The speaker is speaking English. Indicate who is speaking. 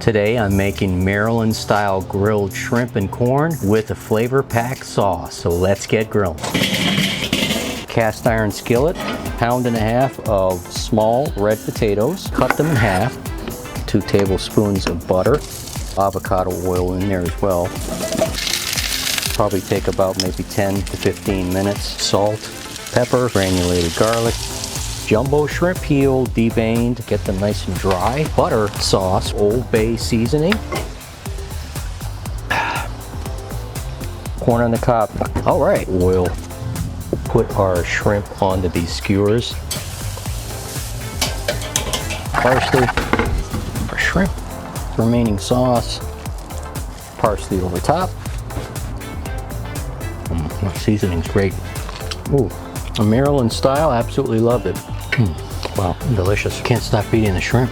Speaker 1: Today I'm making Maryland style grilled shrimp and corn with a flavor pack sauce. So let's get grilling. Cast iron skillet, pound and a half of small red potatoes, cut them in half, 2 tablespoons of butter, avocado oil in there as well. Probably take about maybe 10 to 15 minutes. Salt, pepper, granulated garlic, jumbo shrimp peeled, deveined, get them nice and dry. Butter, sauce, Old Bay seasoning. Corn on the cob. All right, oil. Put our shrimp onto these skewers. Parsley, our shrimp, remaining sauce, parsley over top. The seasoning's great. Ooh, a Maryland style, absolutely love it. Wow, delicious. Can't stop eating the shrimp.